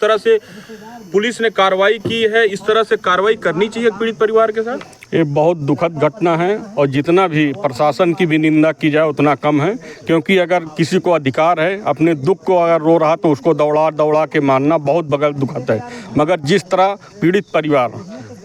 तरह से पुलिस ने कार्रवाई की है, इस तरह से कार्रवाई करनी चाहिए पीड़ित परिवार के साथ। ये बहुत दुखद घटना है और जितना भी प्रशासन की भी निंदा की जाए उतना कम है, क्योंकि अगर किसी को अधिकार है अपने दुख को अगर रो रहा तो उसको दौड़ा दौड़ा के मारना बहुत बगैर दुखद है। मगर जिस तरह पीड़ित परिवार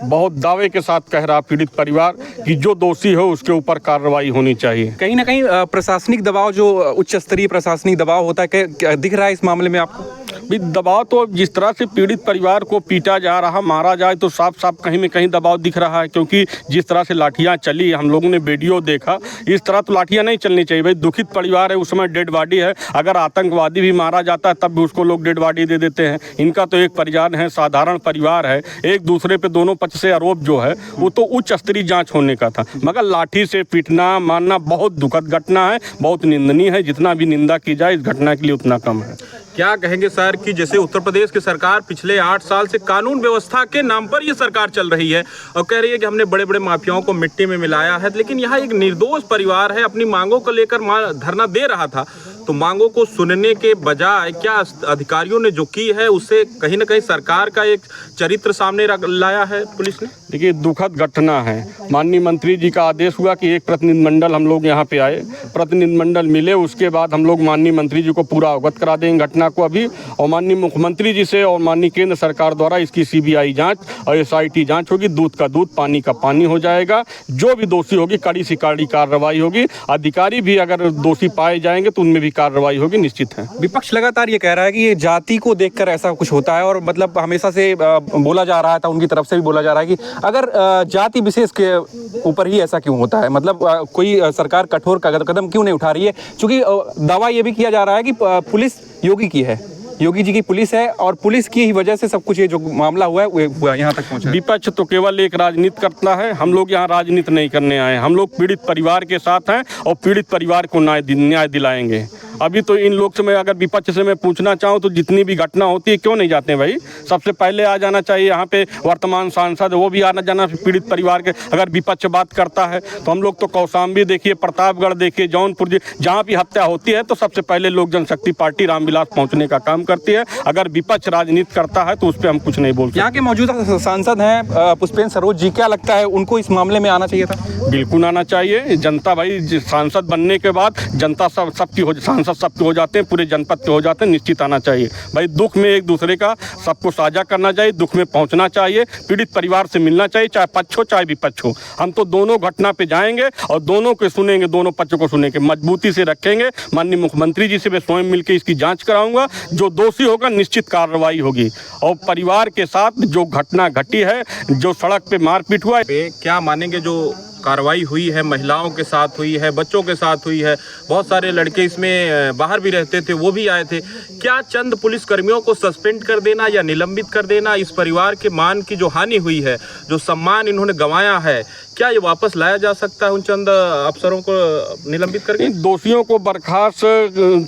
बहुत दावे के साथ कह रहा पीड़ित परिवार कि जो दोषी हो उसके ऊपर कार्रवाई होनी चाहिए। कहीं ना कहीं प्रशासनिक दबाव जो उच्च स्तरीय प्रशासनिक दबाव होता है क्या दिख रहा है इस मामले में आपको? भी दबाव तो जिस तरह से पीड़ित परिवार को पीटा जा रहा मारा जाए तो साफ साफ कहीं में कहीं दबाव दिख रहा है, क्योंकि जिस तरह से लाठियां चली हम लोगों ने वीडियो देखा, इस तरह तो लाठियां नहीं चलनी चाहिए। भाई दुखित परिवार है, उस समय डेड बॉडी है, अगर आतंकवादी भी मारा जाता है तब भी उसको लोग डेड बॉडी दे देते हैं। इनका तो एक परिवार है, साधारण परिवार है, एक दूसरे पे दोनों पक्ष से आरोप जो है वो तो उच्च स्तरीय जाँच होने का था, मगर लाठी से पीटना मारना बहुत दुखद घटना है, बहुत निंदनीय है। जितना भी निंदा की जाए इस घटना के लिए उतना कम है। क्या कहेंगे सर कि जैसे उत्तर प्रदेश की सरकार पिछले 8 साल से कानून व्यवस्था के नाम पर ये सरकार चल रही है और कह रही है कि हमने बड़े बड़े माफियाओं को मिट्टी में मिलाया है, लेकिन यहाँ एक निर्दोष परिवार है, अपनी मांगों को लेकर धरना दे रहा था, तो मांगों को सुनने के बजाय क्या अधिकारियों ने जो की है उससे कहीं ना कहीं सरकार का एक चरित्र सामने लाया है पुलिस ने? देखिए दुखद घटना है। माननीय मंत्री जी का आदेश हुआ कि एक प्रतिनिधिमंडल हम लोग यहाँ पे आए, प्रतिनिधिमंडल मिले, उसके बाद हम लोग माननीय मंत्री जी को पूरा अवगत करा देंगे घटना को अभी, और माननीय मुख्यमंत्री जी से और माननीय केंद्र सरकार द्वारा इसकी CBI जांच और SIT जांच होगी। दूध का दूध पानी का पानी हो जाएगा। जो भी दोषी होगी कड़ी से कड़ी कार्रवाई होगी। अधिकारी भी अगर दोषी पाए जाएंगे तो उनमें भी कार्रवाई होगी, निश्चित है। विपक्ष लगातार ये कह रहा है कि ये जाति को देखकर ऐसा कुछ होता है, और मतलब हमेशा से बोला जा रहा था, उनकी तरफ से भी बोला जा रहा है कि अगर जाति विशेष के ऊपर ही ऐसा क्यों होता है, मतलब कोई सरकार कठोर कदम क्यों नहीं उठा रही है? क्योंकि दावा ये भी किया जा रहा है कि पुलिस योगी की है, योगी जी की पुलिस है, और पुलिस की ही वजह से सब कुछ ये जो मामला हुआ है वो यहाँ तक पहुँचा। विपक्ष तो केवल एक राजनीति करता है, हम लोग यहाँ राजनीति नहीं करने आए, हम लोग पीड़ित परिवार के साथ हैं और पीड़ित परिवार को न्याय दिलाएंगे। अभी तो इन लोग से मैं अगर विपक्ष से मैं पूछना चाहूँ तो जितनी भी घटना होती है क्यों नहीं जाते हैं भाई? सबसे पहले आ जाना चाहिए। यहाँ पे वर्तमान सांसद वो भी आना जाना पीड़ित परिवार के। अगर विपक्ष बात करता है तो हम लोग तो कौशाम्बी देखिए, प्रतापगढ़ देखिए, जौनपुर जहाँ भी हत्या होती है तो सबसे पहले लोक जनशक्ति पार्टी रामविलास पहुँचने का काम करती है। अगर विपक्ष राजनीति करता है तो उस पर हम कुछ नहीं बोलते। यहाँ के मौजूदा सांसद हैं पुष्पेंद्र सरोज जी, क्या लगता है उनको इस मामले में आना चाहिए था? बिल्कुल आना चाहिए। जनता भाई सांसद बनने के बाद जनता सबकी हो, सांसद सबके हो जाते हैं, पूरे जनपद के हो जाते हैं, निश्चित आना चाहिए भाई। दुख में एक दूसरे का सबको साझा करना चाहिए, दुख में पहुंचना चाहिए, पीड़ित परिवार से मिलना चाहिए, चाहे पक्ष हो चाहे विपक्ष हो। हम तो दोनों घटना पे जाएंगे और दोनों को सुनेंगे, दोनों पक्षों को सुनेंगे, मजबूती से रखेंगे। माननीय मुख्यमंत्री जी से मैं स्वयं मिलकर इसकी जाँच कराऊंगा, जो दोषी होगा निश्चित कार्रवाई होगी। और परिवार के साथ जो घटना घटी है, जो सड़क पे मारपीट हुआ है, क्या मानेंगे जो कार्रवाई हुई है, महिलाओं के साथ हुई है, बच्चों के साथ हुई है, बहुत सारे लड़के इसमें बाहर भी रहते थे, वो भी आए थे, क्या चंद पुलिसकर्मियों को सस्पेंड कर देना या निलंबित कर देना, इस परिवार के मान की जो हानि हुई है, जो सम्मान इन्होंने गंवाया है, क्या ये वापस लाया जा सकता है उन चंद अफसरों को निलंबित करके? दोषियों को बर्खास्त,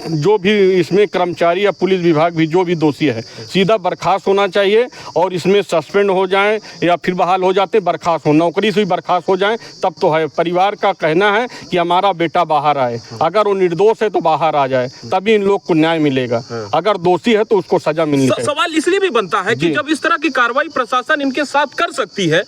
जो भी इसमें कर्मचारी या पुलिस विभाग भी जो भी दोषी है सीधा बर्खास्त होना चाहिए, और इसमें सस्पेंड हो जाएं या फिर बहाल हो जाते, बर्खास्त हो, नौकरी से भी बर्खास्त हो जाएं, तब तो है। परिवार का कहना है कि हमारा बेटा बाहर आए, अगर वो निर्दोष है तो बाहर आ जाए, तभी इन लोग को न्याय मिलेगा। अगर दोषी है तो उसको सजा मिलनी चाहिए। सवाल इसलिए भी बनता है कि जब इस तरह की कार्रवाई प्रशासन इनके साथ कर सकती है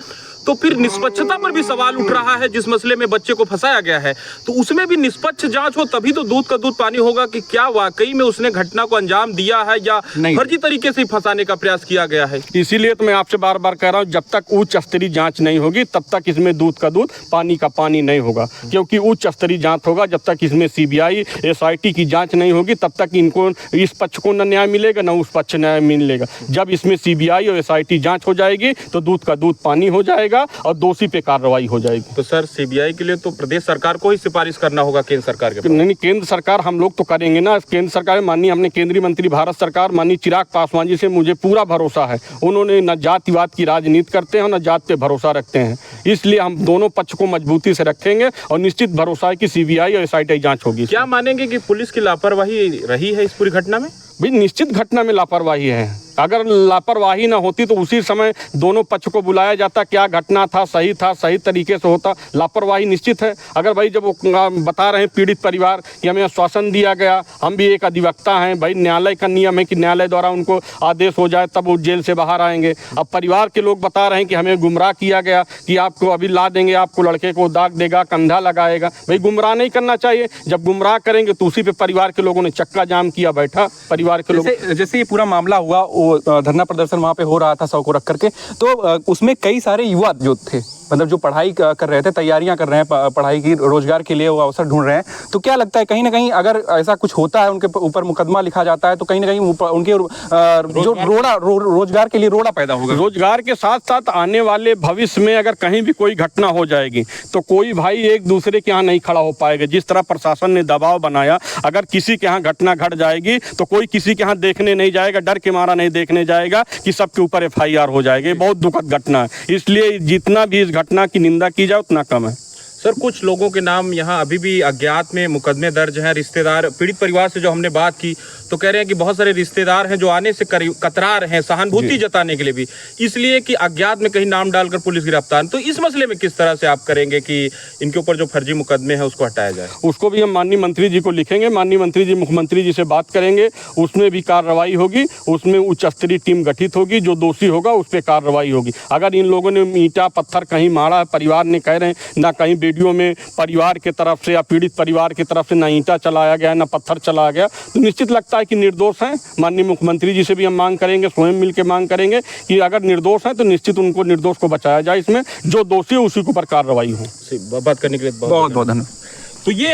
तो फिर निष्पक्षता पर भी सवाल उठ रहा है। जिस मसले में बच्चे को फंसाया गया है तो उसमें भी निष्पक्ष जांच हो, तभी तो दूध का दूध पानी होगा कि क्या वाकई में उसने घटना को अंजाम दिया है या फर्जी तरीके से फंसाने का प्रयास किया गया है। इसीलिए तो मैं आपसे बार बार कह रहा हूँ, जब तक उच्च स्तरीय जांच नहीं होगी तब तक इसमें दूध का दूध पानी का पानी नहीं होगा, क्योंकि उच्च स्तरीय जांच होगा। जब तक इसमें CBI SIT की जांच नहीं होगी तब तक इनको इस पक्ष को न न्याय मिलेगा न उस पक्ष न्याय मिलेगा। जब इसमें CBI और SIT जांच हो जाएगी तो दूध का दूध पानी हो जाएगा और दोषी पे कार्रवाई हो जाएगी। तो सर CBI के लिए तो प्रदेश सरकार को ही सिफारिश करना होगा केंद्र सरकार के? नहीं, केंद्र सरकार हम लोग तो करेंगे ना। केंद्र सरकार माननीय हमने केंद्रीय मंत्री भारत सरकार माननीय चिराग पासवान जी से मुझे पूरा भरोसा है, उन्होंने न जातिवाद की राजनीति करते हैं और न जात पे भरोसा रखते हैं, इसलिए हम दोनों पक्ष को मजबूती से रखेंगे और निश्चित भरोसा है कि CBI और SIT जांच होगी। क्या मानेंगे कि पुलिस की लापरवाही रही है इस पूरी घटना में? भाई निश्चित घटना में लापरवाही है। अगर लापरवाही ना होती तो उसी समय दोनों पक्ष को बुलाया जाता, क्या घटना था, सही तरीके से होता। लापरवाही निश्चित है। अगर भाई जब वो बता रहे हैं पीड़ित परिवार कि हमें आश्वासन दिया गया, हम भी एक अधिवक्ता हैं, भाई न्यायालय का नियम है कि न्यायालय द्वारा उनको आदेश हो जाए तब वो जेल से बाहर आएंगे। अब परिवार के लोग बता रहे हैं कि हमें गुमराह किया गया कि आपको अभी ला देंगे, आपको लड़के को दाग देगा, कंधा लगाएगा। भाई गुमराह नहीं करना चाहिए। जब गुमराह करेंगे तो उसी पे परिवार के लोगों ने चक्का जाम किया बैठा। परिवार के लोग जैसे ये पूरा मामला हुआ, वो धरना प्रदर्शन वहाँ पे हो रहा था 100 को रख करके, तो उसमें कई सारे युवा जो थे, मतलब जो पढ़ाई कर रहे थे, तैयारियां कर रहे हैं पढ़ाई की, रोजगार के लिए वो अवसर ढूंढ रहे हैं, तो क्या लगता है कहीं ना कहीं अगर ऐसा कुछ होता है, उनके ऊपर मुकदमा लिखा जाता है, तो कहीं ना कहीं उनके जो रोजगार के लिए रोड़ा पैदा होगा। रोजगार के साथ साथ आने वाले भविष्य में अगर कहीं भी कोई घटना हो जाएगी तो कोई भाई एक दूसरे के यहाँ नहीं खड़ा हो पाएगा। जिस तरह प्रशासन ने दबाव बनाया, अगर किसी के यहाँ घटना घट जाएगी तो कोई किसी के यहाँ देखने नहीं जाएगा, डर के मारा नहीं देखने जाएगा कि सबके ऊपर FIR हो जाएगी। बहुत दुखद घटना है, इसलिए जितना भी इस घटना की निंदा की जाए उतना कम है। सर, कुछ लोगों के नाम यहाँ अभी भी अज्ञात में मुकदमे दर्ज हैं। रिश्तेदार, पीड़ित परिवार से जो हमने बात की तो कह रहे हैं कि बहुत सारे रिश्तेदार हैं जो आने से कतरा रहे हैं, सहानुभूति जताने के लिए भी, इसलिए कि अज्ञात में कहीं नाम डालकर पुलिस गिरफ्तार। तो इस मसले में किस तरह से आप करेंगे कि इनके ऊपर जो फर्जी मुकदमे हैं उसको हटाया जाए? उसको भी हम माननीय मंत्री जी को लिखेंगे, माननीय मंत्री जी मुख्यमंत्री जी से बात करेंगे, उसमें भी कार्रवाई होगी, उसमें उच्च स्तरीय टीम गठित होगी, जो दोषी होगा उस पर कार्रवाई होगी। अगर इन लोगों ने ईंटा पत्थर कहीं मारा है, परिवार ने कह रहे हैं ना, कहीं वीडियो में परिवार के तरफ से या पीड़ित परिवार की तरफ से ना ईंटा चलाया गया ना पत्थर चलाया गया, तो निश्चित लगता है कि निर्दोष हैं। माननीय मुख्यमंत्री जी से भी हम मांग करेंगे, स्वयं मिलकर मांग करेंगे कि अगर निर्दोष हैं तो निश्चित उनको निर्दोष को बचाया जाए, इसमें जो दोषी है उसी के ऊपर कार्रवाई हो। बात करने के लिए बहुत बहुत धन्यवाद। तो ये